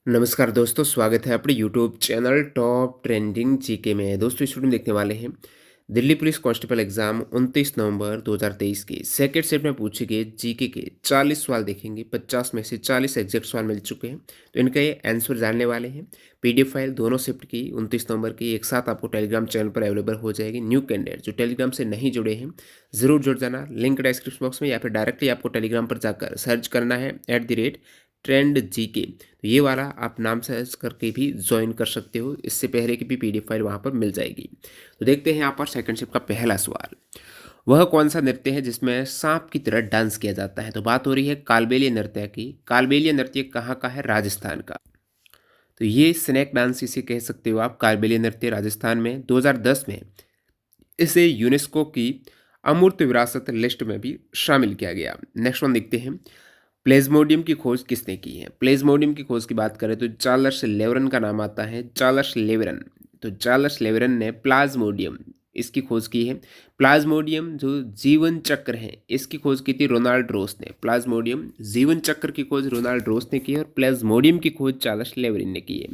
नमस्कार दोस्तों, स्वागत है अपने YouTube channel top trending GK में। दोस्तों इस वीडियो में देखने वाले हैं दिल्ली पुलिस कांस्टेबल एग्जाम 29 नवंबर 2023 के सेकेंड सेट में पूछे गए जीके के 40 सवाल देखेंगे। 50 में से 40 एग्जैक्ट सवाल मिल चुके हैं, तो इनका ये आंसर जानने वाले हैं। पीडीएफ फाइल दोनों शिफ्ट की 29 नवंबर की एक साथ आपको टेलीग्राम चैनल पर अवेलेबल हो जाएगी। न्यू कैंडिडेट जो टेलीग्राम से नहीं जुड़े हैं जरूर जुड़ जाना, लिंक डिस्क्रिप्शन बॉक्स में या फिर डायरेक्टली आपको टेलीग्राम पर जाकर सर्च करना है @ट्रेंड जीके। तो ये वाला आप नाम सर्च करके भी ज्वाइन कर सकते हो, इससे पहले की भी पीडीएफ फाइल वहाँ पर मिल जाएगी। तो देखते हैं यहाँ पर सेकंड शिफ्ट का पहला सवाल। वह कौन सा नृत्य है जिसमें सांप की तरह डांस किया जाता है? तो बात हो रही है कालबेलिया नृत्य की। कालबेलिया नृत्य कहाँ का है? राजस्थान का। तो ये स्नैक डांस इसे कह सकते हो आप। कालबेलिया नृत्य राजस्थान में 2010 में इसे यूनेस्को की अमूर्त विरासत लिस्ट में भी शामिल किया गया। नेक्स्ट वन देखते हैं, प्लेज्मोडियम की खोज किसने की है? प्लेज्मोडियम की खोज की बात करें तो चार्ल्स लेवरन का नाम आता है, चार्ल्स लेवरन। तो चार्ल्स लेवरन ने प्लाज्मोडियम इसकी खोज की है। प्लाज्मोडियम जो जीवन चक्र है इसकी खोज की थी रोनाल्ड रोस ने। प्लाज्मोडियम जीवन चक्र की खोज रोनाल्ड रोस ने की है और प्लाज्मोडियम की खोज चार्ल्स लेवरन ने की है।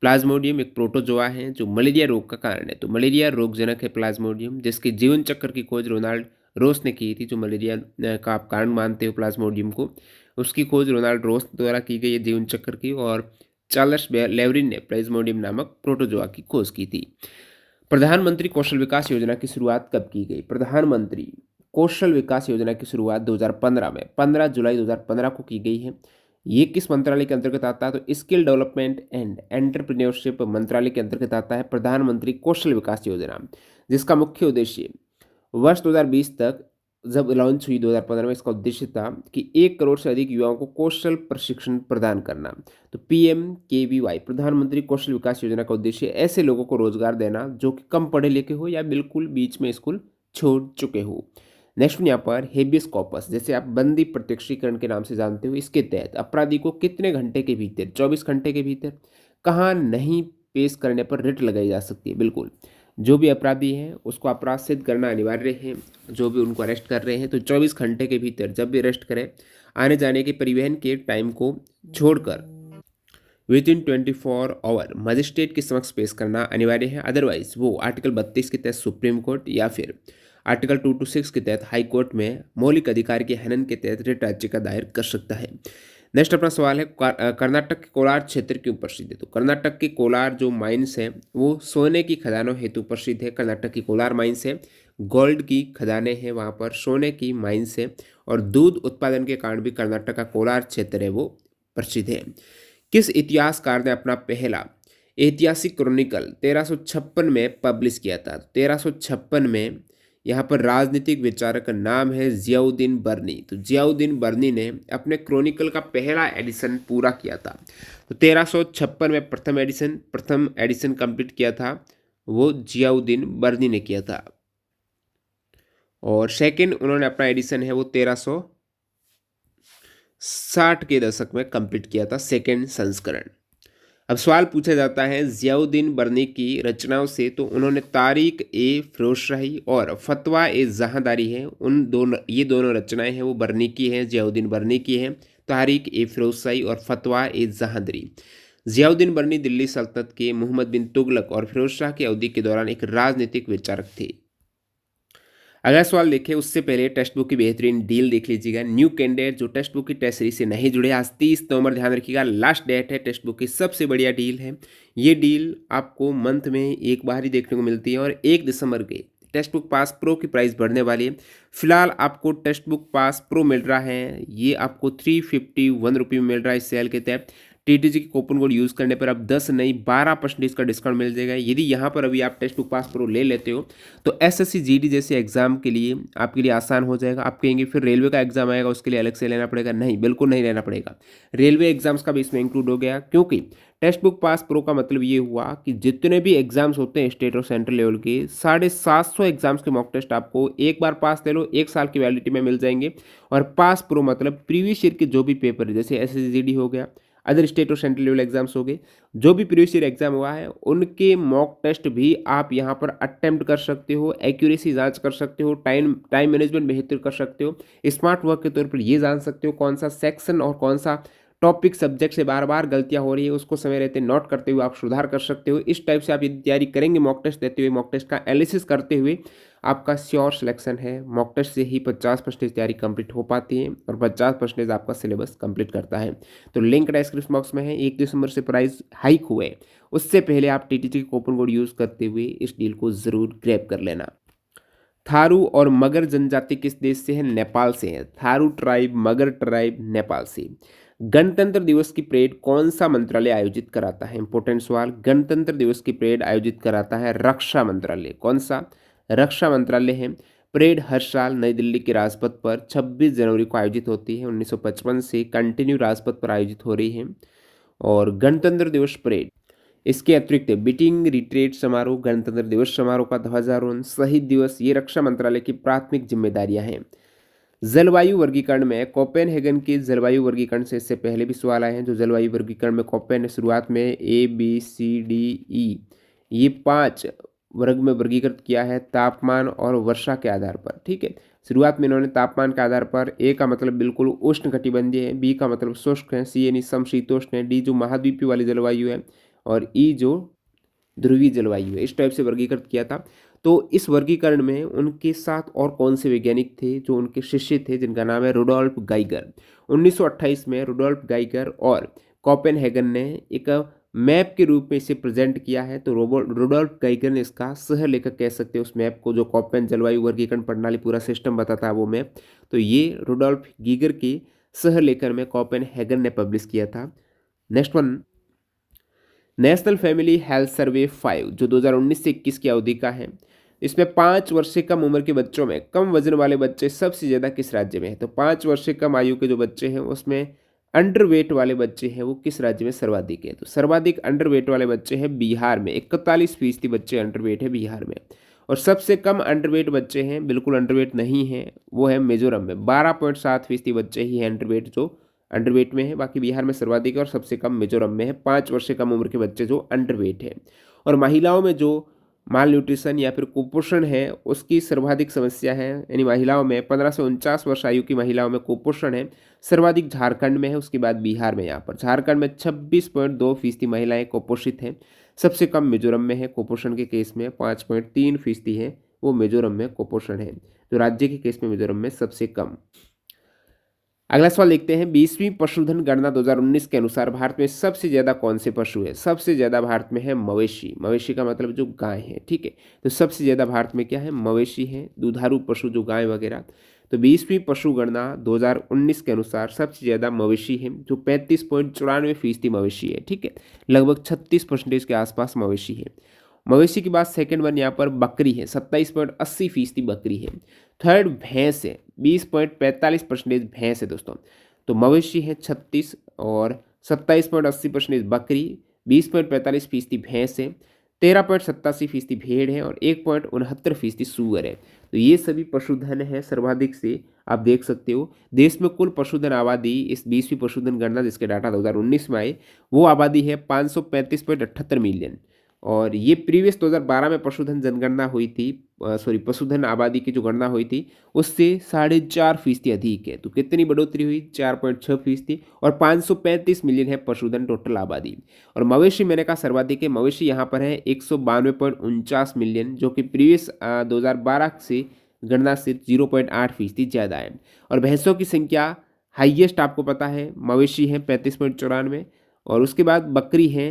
प्लाज्मोडियम एक प्रोटोजोआ है जो मलेरिया रोग का कारण है। तो मलेरिया रोगजनक है प्लाज्मोडियम, जिसके जीवन चक्र की खोज रोनाल्ड रोस ने की थी। जो मलेरिया का आप कारण मानते हो प्लाज्मोडियम को, उसकी खोज रोनाल्ड रोस द्वारा की गई है जीवन चक्र की, और चार्ल्स लेवरिन ने प्लाज्मोडियम नामक प्रोटोजोआ की खोज की थी। प्रधानमंत्री कौशल विकास योजना की शुरुआत कब की गई? प्रधानमंत्री कौशल विकास योजना की शुरुआत 2015 में 15 जुलाई 2015 को की गई है। ये किस मंत्रालय के अंतर्गत आता है? तो स्किल डेवलपमेंट एंड एंटरप्रेन्योरशिप मंत्रालय के अंतर्गत आता है प्रधानमंत्री कौशल विकास योजना, जिसका मुख्य उद्देश्य वर्ष 2020 तक जब लॉन्च हुई 2015 में, इसका उद्देश्य था कि 1 करोड़ से अधिक युवाओं को कौशल प्रशिक्षण प्रदान करना। तो PMKVY प्रधानमंत्री कौशल विकास योजना का उद्देश्य ऐसे लोगों को रोजगार देना जो कि कम पढ़े लिखे हो या बिल्कुल बीच में स्कूल छोड़ चुके हो। नेक्स्ट यहाँ पर हेबियस कॉर्पस, जैसे आप बंदी प्रत्यक्षीकरण के नाम से जानते हो, इसके तहत अपराधी को कितने घंटे के भीतर, 24 घंटे के भीतर कहाँ नहीं पेश करने पर रिट लगाई जा सकती है? बिल्कुल, जो भी अपराधी हैं उसको अपराध सिद्ध करना अनिवार्य है। जो भी उनको अरेस्ट कर रहे हैं तो 24 घंटे के भीतर जब भी अरेस्ट करें, आने जाने के परिवहन के टाइम को छोड़कर विद इन 24 आवर मजिस्ट्रेट के समक्ष पेश करना अनिवार्य है। अदरवाइज वो आर्टिकल 32 के तहत सुप्रीम कोर्ट या फिर आर्टिकल 226 के तहत हाई कोर्ट में मौलिक अधिकार के हनन के तहत रिट याचिका दायर कर सकता है। नेक्स्ट अपना सवाल है, कर्नाटक के कोलार क्षेत्र क्यों प्रसिद्ध है? तो कर्नाटक के कोलार जो माइंस है वो सोने की खदानों हेतु प्रसिद्ध है। कर्नाटक की कोलार माइंस है, गोल्ड की खदानें हैं वहाँ पर, सोने की माइंस है, और दूध उत्पादन के कारण भी कर्नाटक का कोलार क्षेत्र है वो प्रसिद्ध है। किस इतिहासकार ने अपना पहला ऐतिहासिक क्रॉनिकल 1356 में पब्लिश किया था? 1356 में यहाँ पर राजनीतिक विचारक का नाम है जियाउद्दीन बर्नी। तो जियाउद्दीन बर्नी ने अपने क्रॉनिकल का पहला एडिशन पूरा किया था। तो 1356 में प्रथम एडिशन कंप्लीट किया था वो जियाउद्दीन बर्नी ने किया था, और सेकंड उन्होंने अपना एडिशन है वो 1360 के दशक में कंप्लीट किया था, सेकंड संस्करण। अब सवाल पूछा जाता है जियाउद्दीन बर्नी की रचनाओं से, तो उन्होंने तारीख ए फिरोजशाही और फतवा ए जहांदारी है, उन दोनों ये दोनों रचनाएं हैं वो बर्नी की हैं, जियाउद्दीन बर्नी की हैं। तारीख ए फिरोजशाही और फतवा ए जहांदारी। जियाउद्दीन बर्नी दिल्ली सल्तनत के मोहम्मद बिन तुगलक और फिरोज शाह की अवधि के दौरान एक राजनीतिक विचारक थे। अगला सवाल देखिए, उससे पहले टेक्स्ट बुक की बेहतरीन डील देख लीजिएगा। न्यू कैंडिडेट जो टेक्स्ट बुक की टेस्ट सीरीज से नहीं जुड़े, आज 30 नवंबर ध्यान रखिएगा, लास्ट डेट है। टेक्स्ट बुक की सबसे बढ़िया डील है ये डील, आपको मंथ में एक बार ही देखने को मिलती है, और 1 दिसंबर के टेक्स्ट बुक पास प्रो की प्राइस बढ़ने वाली है। फिलहाल आपको टेक्स्ट बुक पास प्रो मिल रहा है, ये आपको 351 रुपये में मिल रहा है इस सेल के तहत। TTG की कूपन कोड यूज़ करने पर अब 10 नहीं 12% का डिस्काउंट मिल जाएगा। यदि यहाँ पर अभी आप टेक्स्ट बुक पास प्रो ले लेते हो तो SSC GD जैसे एग्जाम के लिए आपके लिए आसान हो जाएगा। आप कहेंगे फिर रेलवे का एग्जाम आएगा उसके लिए अलग से लेना पड़ेगा, नहीं, बिल्कुल नहीं लेना पड़ेगा। रेलवे एग्जाम्स का भी इसमें इंक्लूड हो गया, क्योंकि टेक्स्ट बुक पास प्रो का मतलब ये हुआ कि जितने भी एग्जाम्स होते हैं स्टेट और सेंट्रल लेवल के 750 एग्जाम्स के मॉक टेस्ट आपको एक बार पास ले लो 1 साल की वैलिडिटी में मिल जाएंगे। और पास प्रो मतलब प्रीवियस ईयर के जो भी पेपर है, जैसे SSC GD हो गया, अदर स्टेट और सेंट्रल लेवल एग्जाम्स हो गए, जो भी प्रीवियस ईयर एग्जाम हुआ है उनके मॉक टेस्ट भी आप यहाँ पर अटेम्प्ट कर सकते हो, एक्यूरेसी जांच कर सकते हो, टाइम मैनेजमेंट बेहतर कर सकते हो, स्मार्ट वर्क के तौर पर ये जान सकते हो कौन सा सेक्शन और कौन सा टॉपिक सब्जेक्ट से बार बार गलतियां हो रही है उसको समय रहते नोट करते हुए आप सुधार कर सकते हो। इस टाइप से आप यदि तैयारी करेंगे मॉक टेस्ट देते हुए, मॉक टेस्ट का एनालिसिस करते हुए, आपका श्योर सिलेक्शन है। मॉक टेस्ट से ही 50% तैयारी कंप्लीट हो पाती है और 50% आपका सिलेबस कंप्लीट करता है। तो लिंक डिस्क्रिप्शन बॉक्स में है। 1 दिसंबर से प्राइस हाइक हुए, उससे पहले आप टीटीटी कूपन कोड यूज़ करते हुए इस डील को ज़रूर ग्रैब कर लेना। थारू और मगर जनजाति किस देश से है? नेपाल से है। थारू ट्राइब, मगर ट्राइब नेपाल से। गणतंत्र दिवस की परेड कौन सा मंत्रालय आयोजित कराता है? इंपॉर्टेंट सवाल। गणतंत्र दिवस की परेड आयोजित कराता है रक्षा मंत्रालय। कौन सा? रक्षा मंत्रालय है। परेड हर साल नई दिल्ली के राजपथ पर 26 जनवरी को आयोजित होती है। 1955 से कंटिन्यू राजपथ पर आयोजित हो रही है। और गणतंत्र दिवस परेड, इसके अतिरिक्त बीटिंग रिट्रीट समारोह, गणतंत्र दिवस समारोह का ध्वजारोहण, शहीद दिवस, ये रक्षा मंत्रालय की प्राथमिक जिम्मेदारियां हैं। जलवायु वर्गीकरण में कोपेनहेगन के जलवायु वर्गीकरण से इससे पहले भी सवाल आए हैं। जो जलवायु वर्गीकरण में कोपेन ने शुरुआत में ABCDE ये 5 वर्ग में वर्गीकृत किया है तापमान और वर्षा के आधार पर। ठीक है, शुरुआत में इन्होंने तापमान के आधार पर, ए का मतलब बिल्कुल उष्ण कटिबंधीय है, बी का मतलब शुष्क है, सी यानी समशीतोष्ण है, डी जो महाद्वीपीय वाली जलवायु है, और ई जो ध्रुवीय जलवायु है। इस टाइप से वर्गीकृत किया था। तो इस वर्गीकरण में उनके साथ और कौन से वैज्ञानिक थे जो उनके शिष्य थे, जिनका नाम है रुडोल्फ गाइगर। 1928 में रुडोल्फ गाइगर और कोपेनहेगन ने एक मैप के रूप में इसे प्रेजेंट किया है। तो रुडोल्फ गाइगर ने इसका सह लेखक कह सकते हैं उस मैप को, जो कोपेन जलवायु वर्गीकरण प्रणाली पूरा सिस्टम बताता है वो मैप। तो ये रुडोल्फ गीगर के सह लेखक में कोपेनहेगन ने पब्लिश किया था। Next one, national family health survey 5 जो 2019 से 21 की अवधि का है। इसमें 5 वर्ष से कम उम्र के बच्चों में कम वजन वाले बच्चे सबसे ज़्यादा किस राज्य में है? तो 5 वर्ष से कम आयु के जो बच्चे हैं उसमें अंडरवेट वाले बच्चे हैं वो किस राज्य में सर्वाधिक है? तो सर्वाधिक अंडरवेट वाले बच्चे हैं बिहार में। 41% बच्चे अंडरवेट है बिहार में। और सबसे कम अंडरवेट बच्चे हैं, बिल्कुल अंडरवेट नहीं है, वो है मिजोरम में। 12.7% बच्चे ही हैं अंडरवेट जो अंडरवेट में है। बाकी बिहार में सर्वाधिक है और सबसे कम मिजोरम में है। 5 वर्ष से कम उम्र के बच्चे जो अंडरवेट है। और महिलाओं में जो माल न्यूट्रिशन या फिर कुपोषण है उसकी सर्वाधिक समस्या है, यानी महिलाओं में 15 से 49 वर्ष आयु की महिलाओं में कुपोषण है, सर्वाधिक झारखंड में है, उसके बाद बिहार में। यहाँ पर झारखंड में 26.2% महिलाएं कुपोषित हैं, सबसे कम मिजोरम में है। कुपोषण के केस में 5.3% है वो मिजोरम में कुपोषण है। तो राज्य के केस में मिजोरम में सबसे कम। अगला सवाल देखते हैं। 20वीं पशुधन गणना 2019 के अनुसार भारत में सबसे ज़्यादा कौन से पशु है? सबसे ज़्यादा भारत में है मवेशी। मवेशी का मतलब जो गाय है। ठीक है, तो सबसे ज़्यादा भारत में क्या है? मवेशी है, दुधारू पशु जो गाय वगैरह। तो 20वीं पशु गणना 2019 के अनुसार सबसे ज़्यादा मवेशी है, जो 35.94% मवेशी है। ठीक है, लगभग 36% के आसपास मवेशी है। मवेशी के बाद सेकंड वन यहाँ पर बकरी है, 27.80% बकरी है। थर्ड भैंस है, 20.45% भैंस है दोस्तों। तो मवेशी है 36 और 27.80% बकरी, 20.45% भैंस है, 13.87% भेड़ है और 1.69% सूअर है। तो ये सभी पशुधन है सर्वाधिक से, आप देख सकते हो। देश में कुल पशुधन आबादी इस 20वीं पशुधन गणना जिसके डाटा 2019 में आए वो आबादी है 535.78 मिलियन। और ये प्रीवियस 2012 में पशुधन जनगणना हुई थी, पशुधन आबादी की जो गणना हुई थी उससे 4.5% अधिक है। तो कितनी बढ़ोतरी हुई? 4.6%। और 535 मिलियन है पशुधन टोटल आबादी। और मवेशी मैंने कहा सर्वाधिक है, मवेशी यहाँ पर है 192.49 मिलियन, जो कि प्रीवियस 2012 से गणना से 0.8% ज़्यादा है। और भैंसों की संख्या हाईएस्ट आपको पता है, मवेशी है 35.94 और उसके बाद बकरी है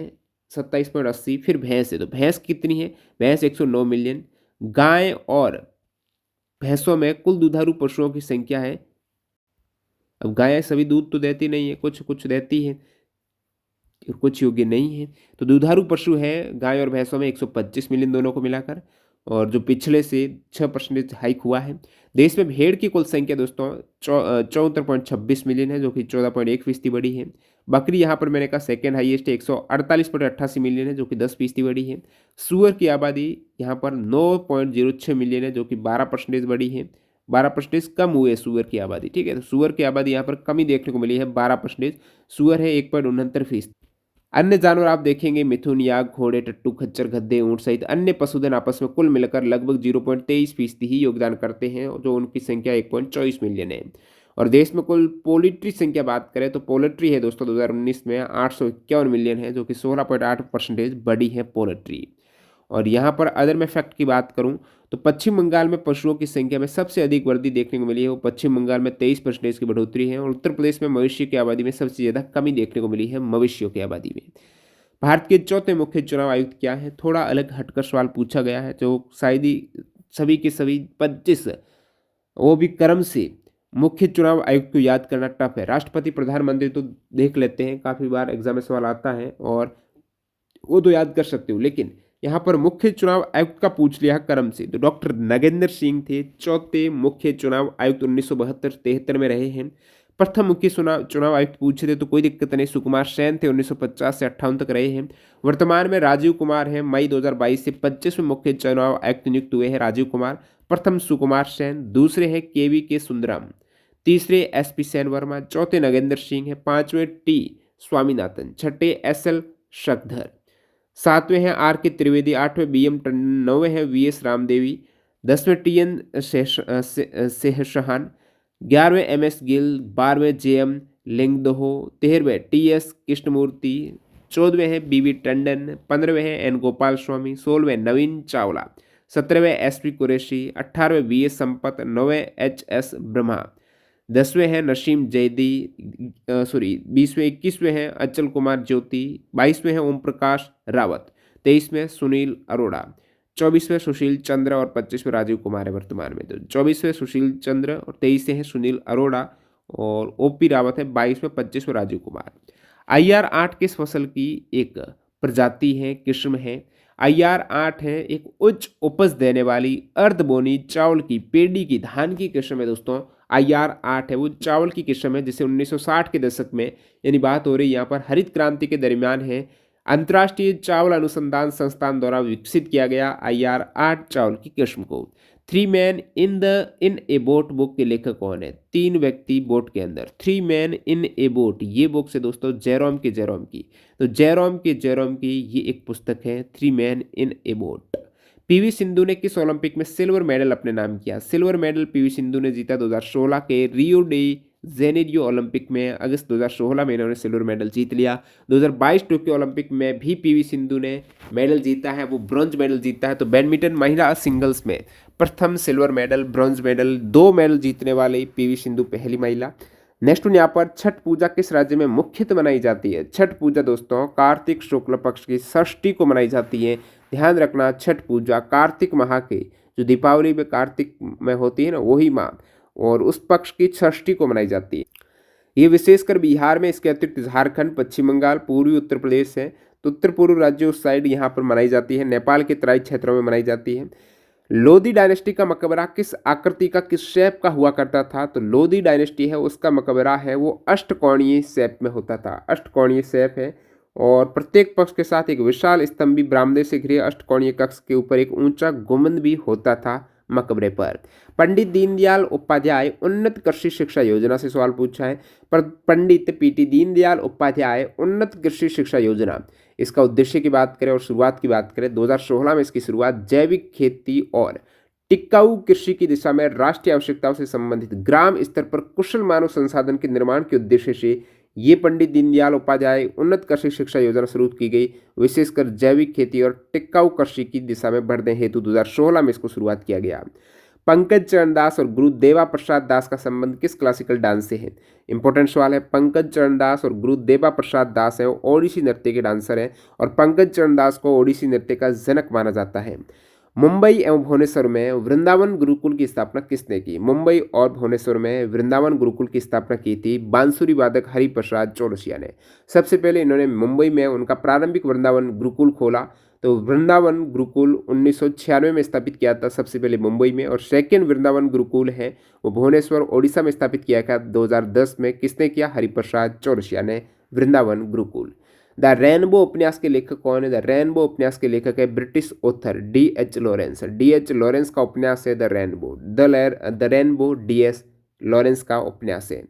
27.80, फिर भैंस है। तो भैंस कितनी है? भैंस 109 मिलियन। गाय और भैंसों में कुल दुधारू पशुओं की संख्या है, अब गायें सभी दूध तो देती नहीं है, कुछ कुछ देती है, कुछ योग्य नहीं है। तो दुधारू पशु है गाय और भैंसों में 125 मिलियन दोनों को मिलाकर, और जो पिछले से 6% हाइक हुआ है। देश में भेड़ की कुल संख्या दोस्तों 74.26 मिलियन है, जो कि 14.1% बढ़ी है। बकरी यहाँ पर मैंने कहा सेकेंड हाईएस्ट है, 148.88 मिलियन है, जो कि 10% बढ़ी है। सूअर की आबादी यहाँ पर 9.06 मिलियन है, जो कि 12% बढ़ी है। 12% कम हुए सूअर की आबादी। ठीक है, तो सूअर की आबादी यहाँ पर कमी देखने को मिली है 12%। सूअर है 1.69%। अन्य जानवर आप देखेंगे मिथुन, याक, घोड़े, टट्टू, खच्चर, गधे, ऊंट सहित अन्य पशुधन आपस में कुल मिलकर लगभग 0.23% ही योगदान करते हैं, जो उनकी संख्या 1.24 मिलियन है। और देश में कुल पोल्ट्री संख्या बात करें तो पोल्ट्री है दोस्तों 2019 में 851 मिलियन है, जो कि 16.8% बढ़ी है पोल्ट्री। और यहाँ पर अगर मैं फैक्ट की बात करूँ तो पश्चिम बंगाल में पशुओं की संख्या में सबसे अधिक वृद्धि देखने को मिली है, वो पश्चिम बंगाल में 23% की बढ़ोतरी है। और उत्तर प्रदेश में मवेशी की आबादी में सबसे ज़्यादा कमी देखने को मिली है मवेशियों की आबादी में। भारत के चौथे मुख्य चुनाव आयुक्त क्या है, थोड़ा अलग हटकर सवाल पूछा गया है, जो शायद ही सभी के सभी 25 वो भी क्रम से मुख्य चुनाव आयुक्त को याद करना टफ है। राष्ट्रपति प्रधानमंत्री तो देख लेते हैं, काफ़ी बार एग्जाम में सवाल आता है और वो तो याद कर सकते हो, लेकिन यहाँ पर मुख्य चुनाव आयुक्त का पूछ लिया क्रम से तो डॉक्टर नगेंद्र सिंह थे चौथे मुख्य चुनाव आयुक्त, 1972-73 में रहे हैं। प्रथम मुख्य चुनाव आयुक्त पूछे थे तो कोई दिक्कत नहीं, सुकुमार सेन थे, 1950 से 58 तक रहे हैं। वर्तमान में राजीव कुमार हैं, मई 2022 से 25वें मुख्य चुनाव आयुक्त नियुक्त हुए हैं राजीव कुमार। प्रथम सुकुमार सेन, दूसरे हैं के सुंदरम, तीसरे एसपी सेन वर्मा, चौथे नगेंद्र सिंह है, पांचवें टी स्वामीनाथन, छठे एसएल शक्धर, सातवें हैं आर के त्रिवेदी, आठवें बीएम टंडन, नौवें हैं वीएस रामदेवी, 10वें टीएन शेषहान, 11वें एमएस गिल, 12वें जेएम लिंगदोहो, 13वें टीएस कृष्णमूर्ति, 14वें हैं बीवी टंडन, 15वें हैं एन गोपाल स्वामी, 16वें नवीन चावला, 17वें एसपी कुरैशी, 18वें वीएस संपत, 9वें एचएस ब्रह्मा, 10वें हैं नसीम जैदी, 20वें 21वें हैं अचल कुमार ज्योति, 22वें हैं ओम प्रकाश रावत, 23वें सुनील अरोड़ा, 24वें सुशील चंद्र और 25वें राजीव कुमार है वर्तमान में। तो 24वें सुशील चंद्र और 23वें हैं सुनील अरोड़ा और ओपी रावत है, 22वें 25वें राजीव कुमार। IR8 किस फसल की एक प्रजाति है, किस्म है? IR8 है एक उच्च उपज देने वाली अर्धबोनी चावल की पेड़ी की धान की किस्म है दोस्तों। IR8 है वो चावल की किस्म है जिसे 1960 के दशक में, यानी बात हो रही है यहाँ पर हरित क्रांति के दरमियान है, अंतर्राष्ट्रीय चावल अनुसंधान संस्थान द्वारा विकसित किया गया IR8 चावल की किस्म को। Three man in A boat book के लेखक कौन है? 3 व्यक्ति बोट के अंदर, three man in A boat, ये बुक से दोस्तों जयराम की, तो जयराम की ये एक पुस्तक है, three man in A boat. PV Sindhu ने किस ओलंपिक में सिल्वर मेडल अपने नाम किया? सिल्वर मेडल पीवी सिंधु ने जीता 2016 के रियो डी जेनेरियो ओलंपिक में, अगस्त 2016 में इन्होंने सिल्वर मेडल जीत लिया। 2022 टोक्यो ओलंपिक में भी पीवी सिंधु ने मेडल जीता है, वो ब्रॉन्ज मेडल जीता है। तो बैडमिंटन महिला सिंगल्स में प्रथम silver medal, bronze medal, 2 medal जीतने वाली पीवी सिंधु पहली महिला। नेक्स्ट यहाँ पर छठ पूजा किस राज्य में मुख्यतः मनाई जाती है? छठ पूजा दोस्तों कार्तिक शुक्ल पक्ष की षष्ठी को मनाई जाती है। ध्यान रखना, छठ पूजा कार्तिक माह के, जो दीपावली में कार्तिक में होती है ना वही माह, और उस पक्ष की षष्ठी को मनाई जाती है। ये विशेषकर बिहार में, इसके अतिरिक्त झारखंड, पश्चिम बंगाल, पूर्वी उत्तर प्रदेश है, तो उत्तर पूर्व राज्यों उस साइड यहाँ पर मनाई जाती है। नेपाल के तराई क्षेत्रों में मनाई जाती है। लोधी डायनेस्टी का मकबरा किस आकृति का, किस शेप का हुआ करता था? तो लोधी डायनेस्टी है उसका मकबरा है वो अष्टकोणीय शेप में होता था, अष्टकोणीय शेप है, और प्रत्येक पक्ष के साथ एक विशाल स्तंभी बरामदे से घिरे अष्टकोणीय कक्ष के ऊपर एक ऊंचा गुंबद भी होता था मकबरे पर। पंडित दीनदयाल उपाध्याय उन्नत कृषि शिक्षा योजना से सवाल पूछा है। पर पंडित पीटी दीनदयाल उपाध्याय उन्नत कृषि शिक्षा योजना, इसका उद्देश्य की बात करें और शुरुआत की बात करें, 2016 में इसकी शुरुआत जैविक खेती और टिकाऊ कृषि की दिशा में राष्ट्रीय आवश्यकताओं से संबंधित ग्राम स्तर पर कुशल मानव संसाधन के निर्माण के उद्देश्य से ये पंडित दीनदयाल उपाध्याय उन्नत कृषि शिक्षा योजना शुरू की गई, विशेषकर जैविक खेती और टिकाऊ कृषि की दिशा में बढ़ने हेतु 2016 में इसको शुरुआत किया गया। पंकज चरण दास और गुरु देवा प्रसाद दास का संबंध किस क्लासिकल डांस से है? इंपॉर्टेंट सवाल है। पंकज चरण दास और गुरु देवा प्रसाद दास है ओडिसी नृत्य के डांसर हैं, और पंकज चरण दास को ओडिसी नृत्य का जनक माना जाता है। मुंबई एवं भुवनेश्वर में वृंदावन गुरुकुल की स्थापना किसने की? मुंबई और भुवनेश्वर में वृंदावन गुरुकुल की स्थापना की थी बांसुरी वादक हरिप्रसाद चौरसिया ने। सबसे पहले इन्होंने मुंबई में उनका प्रारंभिक वृंदावन गुरुकुल खोला। तो वृंदावन गुरुकुल 1996 में स्थापित किया था सबसे पहले मुंबई में, और सेकेंड वृंदावन गुरुकुल है वो भुवनेश्वर ओडिशा में स्थापित किया था 2010 में। किसने किया? हरिप्रसाद चौरसिया ने वृंदावन गुरुकुल। द रेनबो उपन्यास के लेखक कौन है? द रेनबो उपन्यास के लेखक है British author DH Lawrence. DH Lawrence का उपन्यास है the rainbow. The rainbow DS Lawrence का उपन्यास है।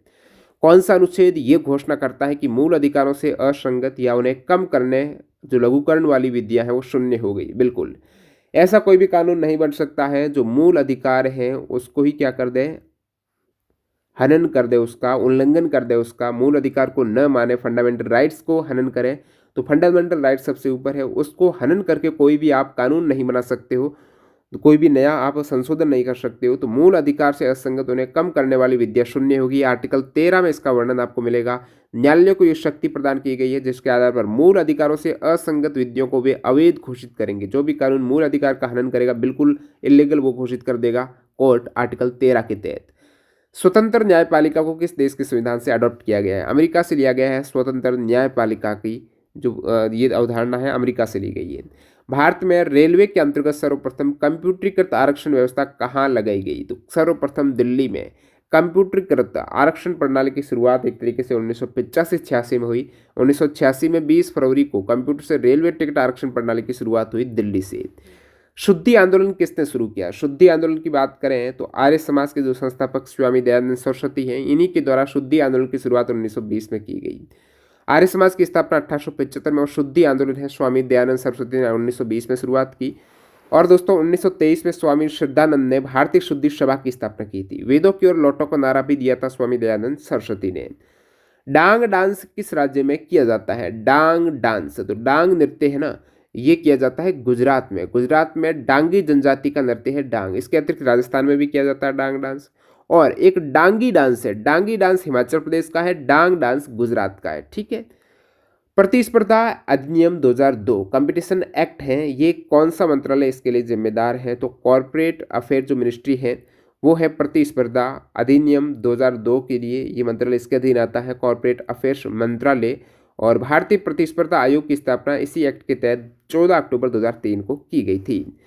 कौन सा अनुच्छेद ये घोषणा करता है कि मूल अधिकारों से असंगत या उन्हें कम करने जो लघुकरण वाली विधियां हैं वो शून्य हो गई? बिल्कुल, ऐसा कोई भी कानून नहीं बन सकता है जो मूल अधिकार है उसको ही क्या कर दे, हनन कर दे उसका, उल्लंघन कर दे उसका, मूल अधिकार को न माने, फंडामेंटल राइट्स को हनन करे, तो फंडामेंटल राइट्स सबसे ऊपर है, उसको हनन करके कोई भी आप कानून नहीं बना सकते हो, तो कोई भी नया आप संशोधन नहीं कर सकते हो। तो मूल अधिकार से असंगत उन्हें कम करने वाली विद्या शून्य होगी। आर्टिकल 13 में इसका वर्णन आपको मिलेगा। न्यायालय को ये शक्ति प्रदान की गई है जिसके आधार पर मूल अधिकारों से असंगत विधियों को वे अवैध घोषित करेंगे। जो भी कानून मूल अधिकार का हनन करेगा बिल्कुल इलीगल वो घोषित कर देगा कोर्ट, आर्टिकल 13 के तहत। स्वतंत्र न्यायपालिका को किस देश के संविधान से अडॉप्ट किया गया है? अमेरिका से लिया गया है। स्वतंत्र न्यायपालिका की जो ये अवधारणा है अमेरिका से ली गई है। भारत में रेलवे के अंतर्गत सर्वप्रथम कंप्यूटरीकृत आरक्षण व्यवस्था कहाँ लगाई गई? तो सर्वप्रथम दिल्ली में कंप्यूटरीकृत आरक्षण प्रणाली की शुरुआत एक तरीके से 1985-86 में हुई। 1986 में 20 फरवरी को कंप्यूटर से रेलवे टिकट आरक्षण प्रणाली की शुरुआत हुई दिल्ली से। शुद्धि आंदोलन किसने शुरू किया? शुद्धि आंदोलन की बात करें तो आर्य समाज के जो संस्थापक स्वामी दयानंद सरस्वती हैं, इन्हीं के द्वारा शुद्धि आंदोलन की शुरुआत 1920 में की गई। आर्य समाज की स्थापना 1875 में और शुद्धि आंदोलन है स्वामी दयानंद सरस्वती ने 1920 में शुरुआत की। और दोस्तों 1923 में स्वामी श्रद्धानंद ने भारतीय शुद्धि सभा की स्थापना की थी। वेदों की ओर लौटो को नारा भी दिया था स्वामी दयानंद सरस्वती ने। डांग डांस किस राज्य में किया जाता है? डांग डांस, तो डांग नृत्य है ना, ये किया जाता है गुजरात में। गुजरात में डांगी जनजाति का नृत्य है डांग। इसके अतिरिक्त राजस्थान में भी किया जाता है डांग डांस। और एक डांगी डांस है, डांगी डांस हिमाचल प्रदेश का है, डांग डांस गुजरात का है। ठीक है। प्रतिस्पर्धा अधिनियम 2002 कंपटीशन एक्ट है, ये कौन सा मंत्रालय इसके लिए जिम्मेदार है? तो कॉरपोरेट अफेयर जो मिनिस्ट्री है वो है प्रतिस्पर्धा अधिनियम 2002 के लिए, ये मंत्रालय इसके अधीन आता है, कॉरपोरेट अफेयर्स मंत्रालय। और भारतीय प्रतिस्पर्धा आयोग की स्थापना इसी एक्ट के तहत 14 अक्टूबर 2003 को की गई थी।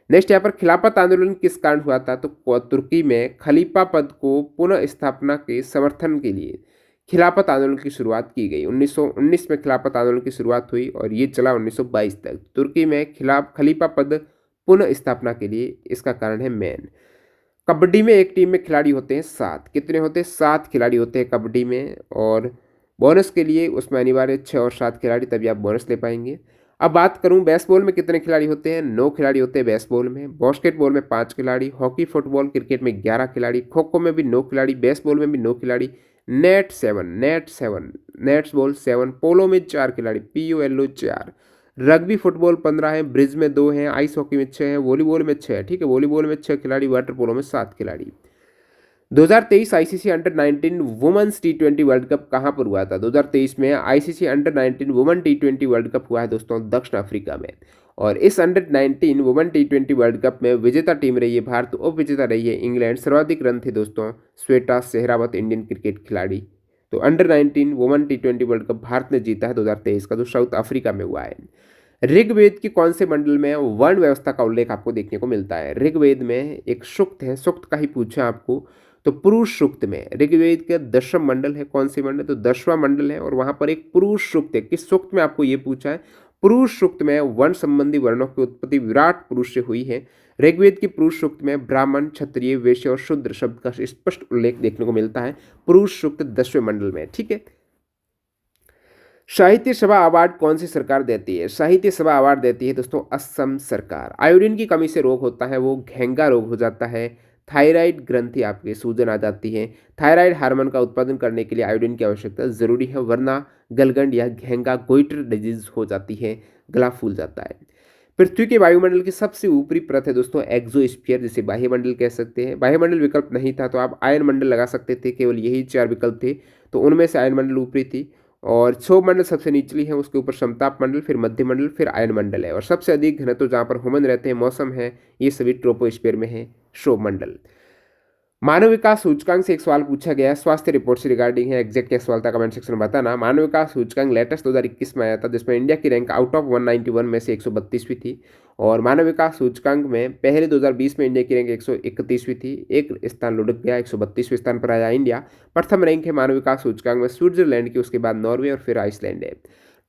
नेक्स्ट यहाँ पर खिलाफत आंदोलन किस कारण हुआ था? तो तुर्की में खलीफा पद को पुनः स्थापना के समर्थन के लिए खिलाफत आंदोलन की शुरुआत की गई। 1919 में खिलाफत आंदोलन की शुरुआत हुई और ये चला 1922 तक। तुर्की में खलीफा पद पुनः स्थापना के लिए इसका कारण है मेन। कबड्डी में एक टीम में खिलाड़ी होते हैं 7। कितने होते हैं? 7 खिलाड़ी होते हैं कबड्डी में। और बोनस के लिए उसमें अनिवार्य 6 और 7 खिलाड़ी, तभी आप बोनस ले पाएंगे। अब बात करूं बेसबॉल में कितने खिलाड़ी होते हैं? 9 खिलाड़ी होते हैं बेसबॉल में। बास्केटबॉल में 5 खिलाड़ी, हॉकी, फुटबॉल, क्रिकेट में 11 खिलाड़ी, खो खो में भी 9 खिलाड़ी, बेसबॉल में भी 9 खिलाड़ी, नेट्स बॉल 7, पोलो में 4 खिलाड़ी, POLO 4, रग्बी फुटबॉल 15 है, ब्रिज में 2 हैं, आइस हॉकी में 6 है, वॉलीबॉल में 6 है। ठीक है, वॉलीबॉल में 6 खिलाड़ी, वाटर पोलो में 7 खिलाड़ी। 2023 ICC under 19 women's T20 world cup कहाँ पर हुआ था? 2023 में ICC under 19 women T20 world cup हुआ है दोस्तों दक्षिण अफ्रीका में। और इस under 19 women T20 world cup में विजेता टीम रही है भारत, उप विजेता रही है इंग्लैंड। सर्वाधिक रन थे दोस्तों श्वेता सहरावत, इंडियन क्रिकेट खिलाड़ी। तो under 19 women T20 world cup Bharat ने जीता है 2023 का, जो साउथ अफ्रीका में हुआ है। ऋग्वेद के कौन से मंडल में वर्ण व्यवस्था का उल्लेख आपको देखने को मिलता है? ऋग्वेद में एक सूक्त है, सूक्त का ही पूछा आपको, तो पुरुष सूक्त में ऋग्वेद का 10वां मंडल है। कौन सी मंडल? तो 10वां मंडल है और वहां पर एक पुरुष सूक्त है। किस सूक्त में आपको ये पूछा है? पुरुष सूक्त में वर्ण संबंधी वर्णों की उत्पत्ति विराट पुरुष से हुई है। ऋग्वेद की पुरुष सूक्त में ब्राह्मण, क्षत्रिय, वैश्य और शूद्र शब्द का स्पष्ट उल्लेख देखने को मिलता है पुरुष सूक्त 10वें मंडल में। ठीक है। साहित्य सभा अवार्ड कौन सी सरकार देती है? साहित्य सभा अवार्ड देती है दोस्तों असम सरकार। आयोडीन की कमी से रोग होता है वो घेंगा रोग हो जाता है। थायराइड ग्रंथि आपके सूजन आ जाती है। थायराइड हार्मोन का उत्पादन करने के लिए आयोडीन की आवश्यकता जरूरी है, वरना गलगंड या घेंगा गोइटर डिजीज हो जाती है, गला फूल जाता है। पृथ्वी के वायुमंडल की सबसे ऊपरी परत है दोस्तों एक्सोस्फीयर, जिसे बाह्यमंडल कह सकते हैं। बाह्यमंडल विकल्प नहीं था तो आप आयनमंडल लगा सकते थे, केवल यही 4 विकल्प थे, तो उनमें से आयनमंडल ऊपरी थी। और क्षोभ मंडल सबसे निचली है, उसके ऊपर समताप मंडल, फिर मध्य मंडल, फिर आयन मंडल है। और सबसे अधिक घनत्व जहाँ पर ह्यूमन रहते हैं, मौसम है, ये सभी ट्रोपोस्फीयर में है, क्षोभ मंडल। मानव विकास सूचकांक से एक सवाल पूछा गया है, स्वास्थ्य रिपोर्ट से रिगार्डिंग है। एग्जैक्ट क्या सवाल था कमेंट सेक्शन में बताना। मानव विकास सूचकांक लेटेस्ट 2021 में आया था, जिसमें इंडिया की रैंक आउट ऑफ 191 में से 132वीं थी। और मानव विकास सूचकांक में पहले 2020 में इंडिया की रैंक 131वीं थी, एक स्थान लुढ़क गया, 132वें स्थान पर आया इंडिया। प्रथम रैंक है मानव विकास सूचकांक में स्विट्जरलैंड की, उसके बाद नॉर्वे और फिर आइसलैंड है।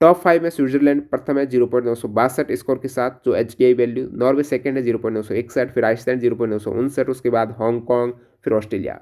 टॉप 5 में स्विट्जरलैंड प्रथम है 0.962 स्कोर के साथ जो HDI वैल्यू। नॉर्वे सेकंड है 0.961, फिर आइसलैंड 0.959, उसके बाद हांगकांग, फिर ऑस्ट्रेलिया।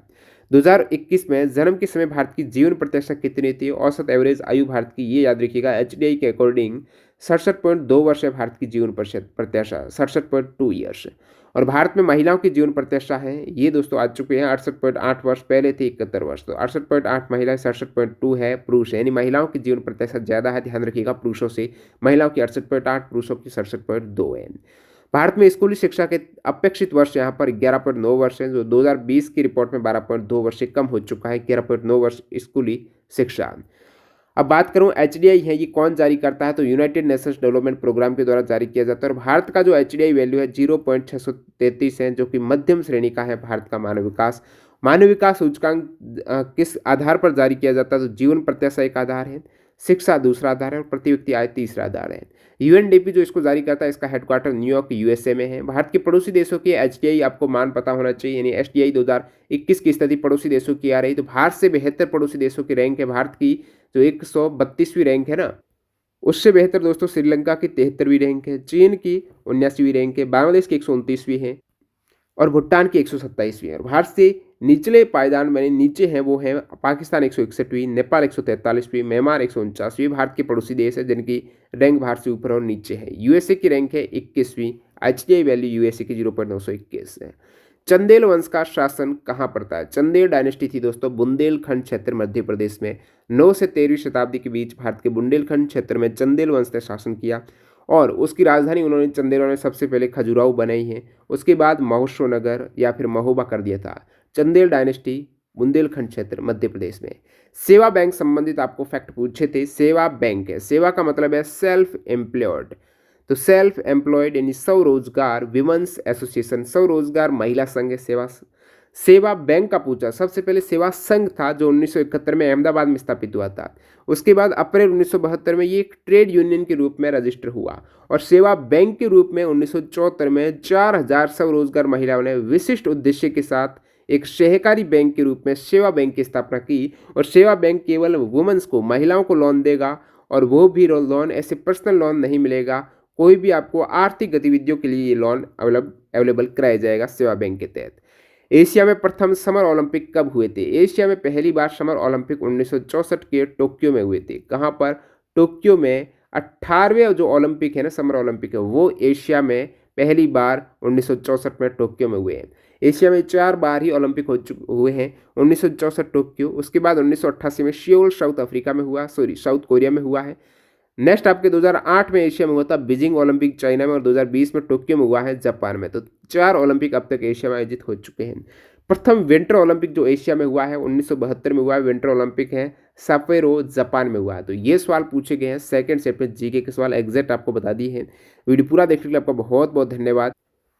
2021 में जन्म के समय भारत की जीवन प्रत्याशा कितनी थी? औसत एवरेज आयु भारत की, ये याद रखिएगा, HDI के अकॉर्डिंग 67.2 वर्ष है भारत की जीवन प्रत्याशा, 67.2 ईयर्स। और भारत में महिलाओं की जीवन प्रत्याशा है, ये दोस्तों आ चुके हैं 68.8 वर्ष, पहले थे 71 वर्ष। तो 68.8 महिला, 67.2 है पुरुष है, यानी महिलाओं की जीवन प्रत्याशा ज़्यादा है, ध्यान रखिएगा पुरुषों से। महिलाओं की 68.8, पुरुषों की 67.2 है। भारत में स्कूली शिक्षा के अपेक्षित वर्ष यहाँ पर 11.9 वर्ष है, जो 2020 की रिपोर्ट में 12.2 वर्ष से कम हो चुका है, 11.9 वर्ष स्कूली शिक्षा। अब बात करूं एचडीआई है, ये कौन जारी करता है, तो यूनाइटेड नेशंस डेवलपमेंट प्रोग्राम के द्वारा जारी किया जाता है। और भारत का जो एचडीआई वैल्यू है 0.633 है, जो कि मध्यम श्रेणी का है। भारत का मानव विकास सूचकांक किस आधार पर जारी किया जाता है, तो जीवन प्रत्याशा एक आधार है, शिक्षा दूसरा आधार है, और प्रति व्यक्ति आय तीसरा आधार है। यूएनडीपी जो इसको जारी करता है, इसका हेडक्वार्टर न्यूयॉर्क यूएसए में है। भारत के पड़ोसी देशों की एचडीआई आपको मान पता होना चाहिए, यानी एचडीआई 2021 की स्थिति पड़ोसी देशों की आ रही, तो भारत से बेहतर पड़ोसी देशों की रैंक है। भारत की जो 132वीं रैंक है ना, उससे बेहतर दोस्तों श्रीलंका की 73वीं रैंक है, चीन की 79वीं रैंक है, बांग्लादेश की 129वीं है, और भूटान की 127वीं है। और भारत से निचले पायदान में नीचे हैं वो हैं पाकिस्तान 161वीं, नेपाल 143वीं, म्यांमार 149वीं भारत के पड़ोसी देश है, जिनकी रैंक भारत से ऊपर और नीचे है। यूएसए की रैंक है 21वीं, एचडीआई वैल्यू यूएसए की 0.921 है। चंदेल वंश का शासन कहाँ पड़ता है? चंदेल डायनेस्टी थी दोस्तों बुंदेलखंड क्षेत्र मध्य प्रदेश में। 9 से 13वीं शताब्दी के बीच भारत के बुंदेलखंड क्षेत्र में चंदेल वंश ने शासन किया, और उसकी राजधानी उन्होंने चंदेलों ने सबसे पहले खजुराहो बनाई है, उसके बाद महोत्सवनगर या फिर महोबा कर दिया था। चंदेल डायनेस्टी बुंदेलखंड क्षेत्र मध्य प्रदेश में। सेवा बैंक संबंधित आपको फैक्ट पूछे थे। सेवा बैंक है, सेवा का मतलब है सेल्फ एम्प्लॉयड, तो सेल्फ एम्प्लॉयड यानी स्वरोजगार विमेंस एसोसिएशन, स्वरोजगार महिला संघ है सेवा। सेवा बैंक का पूछा, सबसे पहले सेवा संघ था जो 1971 में अहमदाबाद में स्थापित हुआ था। उसके बाद अप्रैल 1972 में ये एक ट्रेड यूनियन के रूप में रजिस्टर हुआ, और सेवा बैंक के रूप में 1974 में 4000 स्वरोजगार महिलाओं ने विशिष्ट उद्देश्य के साथ एक सहकारी बैंक के रूप में सेवा बैंक की स्थापना की। और सेवा बैंक केवल वुमेन्स को, महिलाओं को लोन देगा, और वो भी लोन ऐसे पर्सनल लोन नहीं मिलेगा, कोई भी आपको आर्थिक गतिविधियों के लिए ये लोन अवेलेबल कराया जाएगा सेवा बैंक के तहत। एशिया में प्रथम समर ओलंपिक कब हुए थे? एशिया में पहली बार समर ओलंपिक 1964 के टोक्यो में हुए थे। कहाँ पर? टोक्यो में। 18वें जो ओलंपिक है ना, समर ओलंपिक है, वो एशिया में पहली बार 1964 में टोक्यो में हुए हैं। एशिया में 4 बार ही ओलंपिक हुए हैं, 1964 टोक्यो, उसके बाद 1988 में सियोल साउथ कोरिया में हुआ है। नेक्स्ट आपके 2008 में एशिया में हुआ था बीजिंग ओलंपिक चाइना में, और 2020 में टोक्यो में हुआ है जापान में। तो 4 ओलंपिक अब तक एशिया में आयोजित हो चुके हैं। प्रथम विंटर ओलंपिक जो एशिया में हुआ है 1972 में हुआ है, विंटर ओलंपिक है, सापेरो जापान में हुआ है। तो ये सवाल पूछे गए हैं सेकंड सेट में, जीके के सवाल एग्जैक्ट आपको बता दिए हैं। वीडियो पूरा देखने के लिए आपका बहुत बहुत धन्यवाद।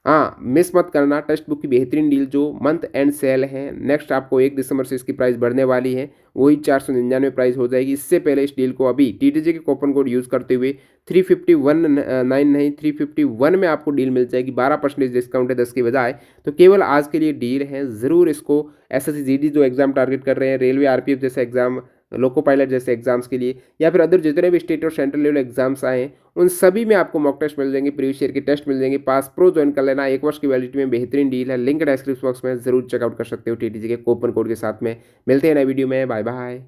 हाँ, मिस मत करना टेक्स्ट बुक की बेहतरीन डील जो मंथ एंड सेल है। नेक्स्ट आपको 1 दिसंबर से इसकी प्राइस बढ़ने वाली है, वही 499 प्राइस हो जाएगी। इससे पहले इस डील को अभी टीटीजे के कूपन कोड यूज़ करते हुए 351 में आपको डील मिल जाएगी। 12% डिस्काउंट है 10 की बजाय। तो केवल आज के लिए डील है, ज़रूर इसको एसएससी जीडी जो एग्जाम टारगेट कर रहे हैं, रेलवे आरपीएफ जैसे एग्जाम, लोको पायलट जैसे एग्जाम्स के लिए, या फिर अदर जितने भी स्टेट और सेंट्रल लेवल एग्जाम्स आए हैं, उन सभी में आपको मॉक टेस्ट मिल जाएंगे, प्रीवियस ईयर के टेस्ट मिल जाएंगे। पास प्रो ज्वाइन कर लेना, 1 वर्ष की वैलिडिटी में बेहतरीन डील है। लिंक डिस्क्रिप्शन बॉक्स में जरूर चेकआउट कर सकते हो टीटीजी के कूपन कोड के साथ में। मिलते हैं नए वीडियो में, बाय बाय।